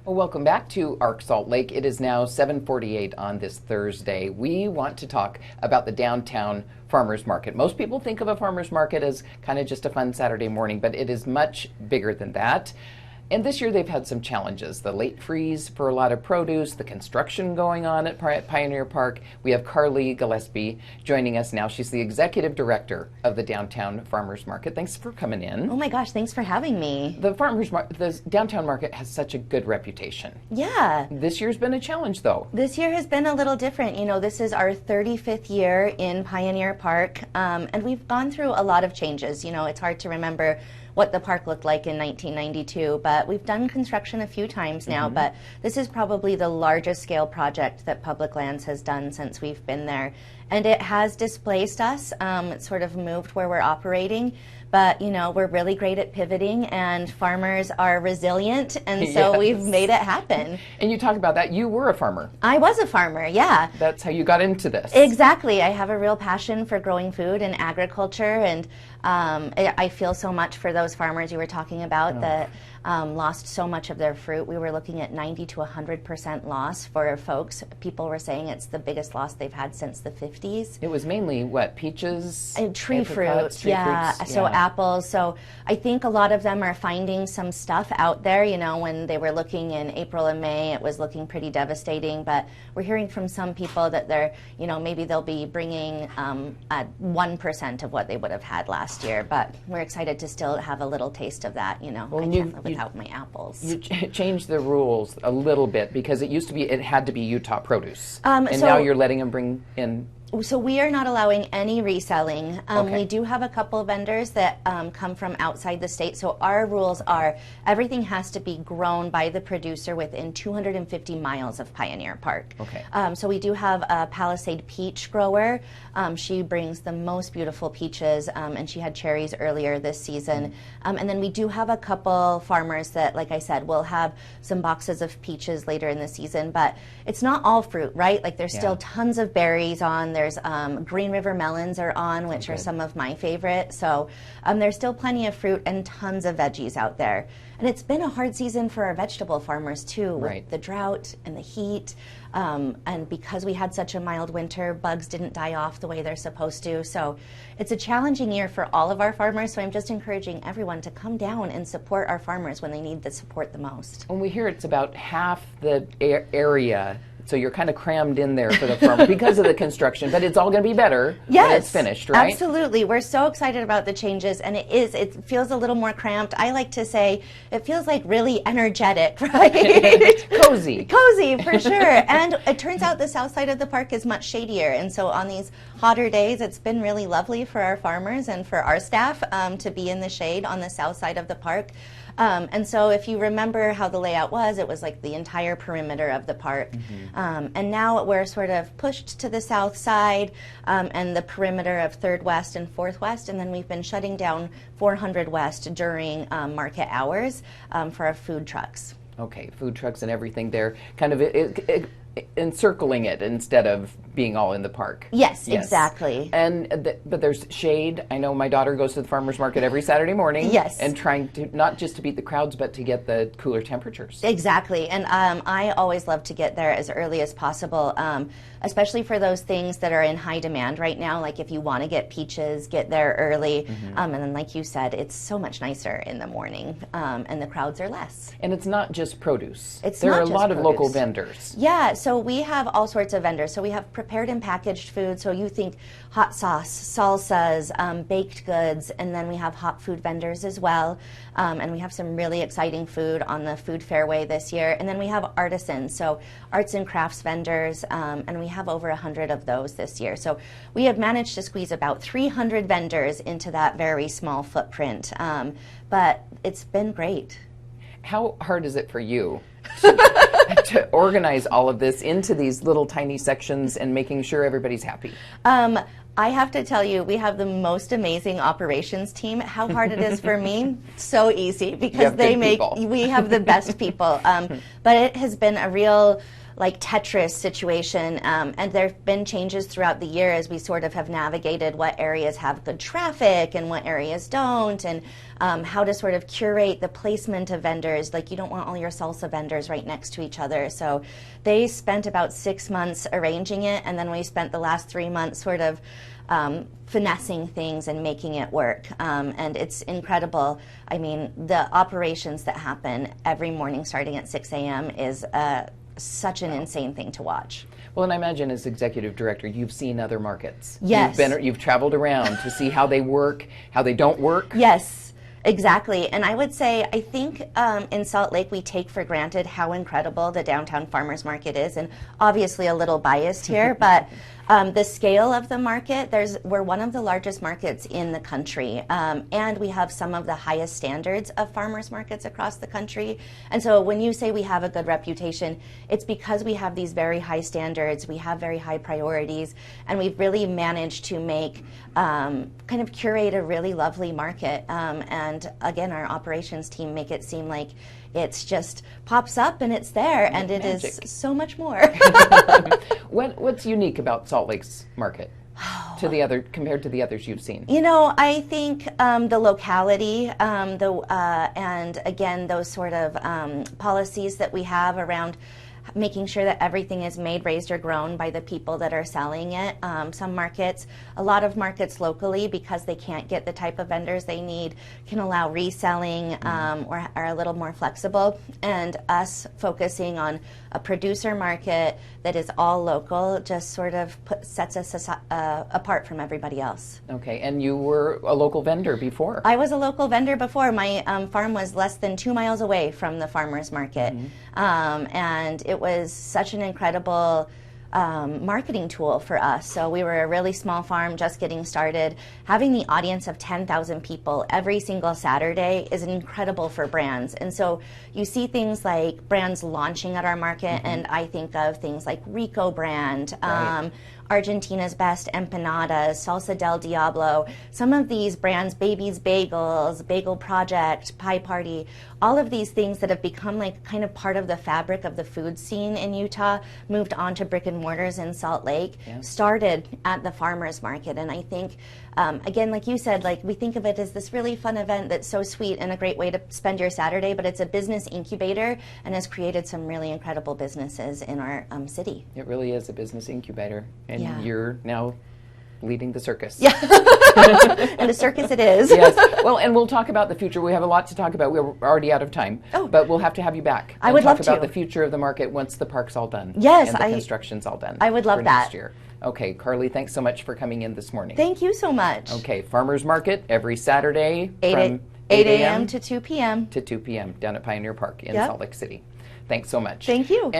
Well, welcome back to Arc Salt Lake. It is now 7:48 on this Thursday. We want to talk about the downtown farmers market. Most people think of a farmers market as kind of just a fun Saturday morning, but it is much bigger than that. And this year they've had some challenges. The late freeze for a lot of produce, the construction going on at Pioneer Park. We have Carly Gillespie joining us now. She's the executive director of the Downtown Farmers Market. Thanks for coming in. Oh my gosh, thanks for having me. The downtown market has such a good reputation. Yeah. This year's been a challenge though. This year has been a little different. You know, this is our 35th year in Pioneer Park, and we've gone through a lot of changes. You know, it's hard to remember what the park looked like in 1992, but we've done construction a few times now, but this is probably the largest scale project that Public Lands has done since we've been there. And it has displaced us. It's sort of moved where we're operating, but you know, we're really great at pivoting, and farmers are resilient, and so we've made it happen. And you talk about that. You were a farmer. I was a farmer, yeah. That's how you got into this. Exactly. I have a real passion for growing food and agriculture, and I feel so much for those farmers you were talking about that lost so much of their fruit. We were looking at 90 to 100% loss for folks. People were saying it's the biggest loss they've had since the 50s. It was mainly what, peaches? And tree fruit, so apples. So I think a lot of them are finding some stuff out there. You know, when they were looking in April and May, it was looking pretty devastating, but we're hearing from some people that they're, you know, maybe they'll be bringing 1% of what they would have had last year, but we're excited to still have a little taste of that. You know, I can't live without my apples. You changed the rules a little bit because it used to be it had to be Utah produce, and now you're letting them bring in. So we are not allowing any reselling. We do have a couple of vendors that come from outside the state. So our rules are everything has to be grown by the producer within 250 miles of Pioneer Park. So we do have a Palisade peach grower. She brings the most beautiful peaches, and she had cherries earlier this season. And then we do have a couple farmers that, like I said, will have some boxes of peaches later in the season. But it's not all fruit, right? Like there's still tons of berries on. There's Green River melons are on, which are some of my favorite. So there's still plenty of fruit and tons of veggies out there. And it's been a hard season for our vegetable farmers too, with the drought and the heat. And because we had such a mild winter, bugs didn't die off the way they're supposed to. So it's a challenging year for all of our farmers. So I'm just encouraging everyone to come down and support our farmers when they need the support the most. When we hear it's about half the area, so you're kind of crammed in there for the farmer because of the construction, but it's all going to be better when it's finished, right? Absolutely. We're so excited about the changes, and it feels a little more cramped. I like to say it feels like really energetic, right? Cozy. Cozy, for sure. And it turns out the south side of the park is much shadier, and so on these hotter days, it's been really lovely for our farmers and for our staff to be in the shade on the south side of the park. And so if you remember how the layout was, it was like the entire perimeter of the park. And now we're sort of pushed to the south side and the perimeter of 3rd West and 4th West, and then we've been shutting down 400 West during market hours for our food trucks. Okay, food trucks and everything there, kind of encircling it instead of being all in the park. Yes. Exactly. And but there's shade. I know my daughter goes to the farmers market every Saturday morning. And trying to not just to beat the crowds, but to get the cooler temperatures. Exactly. And I always love to get there as early as possible, especially for those things that are in high demand right now. Like if you want to get peaches, get there early. And then, like you said, it's so much nicer in the morning, and the crowds are less. And it's not just produce. There are a lot of local vendors. Yeah. So we have all sorts of vendors. So we have prepared and packaged food. So you think hot sauce, salsas, baked goods, and then we have hot food vendors as well. And we have some really exciting food on the food fairway this year. And then we have artisans, so arts and crafts vendors, and we have over 100 of those this year. So we have managed to squeeze about 300 vendors into that very small footprint. But it's been great. How hard is it for you to organize all of this into these little tiny sections and making sure everybody's happy? I have to tell you, we have the most amazing operations team. How hard it is for me? So easy, because we have the best people. But it has been a real like Tetris situation, and there have been changes throughout the year as we sort of have navigated what areas have good traffic and what areas don't, and how to sort of curate the placement of vendors. Like, you don't want all your salsa vendors right next to each other. So they spent about 6 months arranging it, and then we spent the last 3 months sort of finessing things and making it work. And it's incredible. I mean, the operations that happen every morning starting at 6 a.m. is such an insane thing to watch. Well, and I imagine as executive director, you've seen other markets. Yes. You've traveled around to see how they work, how they don't work. Yes. Exactly. And I would say, I think in Salt Lake we take for granted how incredible the downtown farmers market is, and obviously a little biased here, but the scale of the market, we're one of the largest markets in the country, and we have some of the highest standards of farmers markets across the country. And so when you say we have a good reputation, it's because we have these very high standards, we have very high priorities, and we've really managed to make kind of curate a really lovely market. And again, our operations team make it seem like it's just pops up and it's there, and it is so much more. What's unique about Salt Lake's market compared to the others you've seen? You know, I think the locality, and again, those sort of policies that we have around making sure that everything is made, raised, or grown by the people that are selling it. Some markets, a lot of markets locally, because they can't get the type of vendors they need, can allow reselling or are a little more flexible. And us focusing on a producer market that is all local just sort of sets us apart from everybody else. Okay, and you were a local vendor before. I was a local vendor before. My farm was less than 2 miles away from the farmers market. And it was such an incredible marketing tool for us. So we were a really small farm just getting started. Having the audience of 10,000 people every single Saturday is incredible for brands. And so you see things like brands launching at our market, and I think of things like Rico brand, Right. Argentina's Best Empanadas, Salsa del Diablo, some of these brands, Baby's Bagels, Bagel Project, Pie Party, all of these things that have become like kind of part of the fabric of the food scene in Utah, moved on to brick and mortars in Salt Lake, started at the farmers market. And I think, again, like you said, like we think of it as this really fun event that's so sweet and a great way to spend your Saturday, but it's a business incubator and has created some really incredible businesses in our city. It really is a business incubator, and Yeah. you're now leading the circus. Yeah, and a circus it is. Yes. Well, and we'll talk about the future. We have a lot to talk about. We're already out of time, but we'll have to have you back. I would love to talk about the future of the market once the park's all done. Yes, and the construction's all done. I would love for that. Next year. Okay, Carly, thanks so much for coming in this morning. Thank you so much. Okay, Farmers Market every Saturday 8 a.m. to 2 p.m. to 2 p.m. down at Pioneer Park in Yep. Salt Lake City. Thanks so much. Thank you.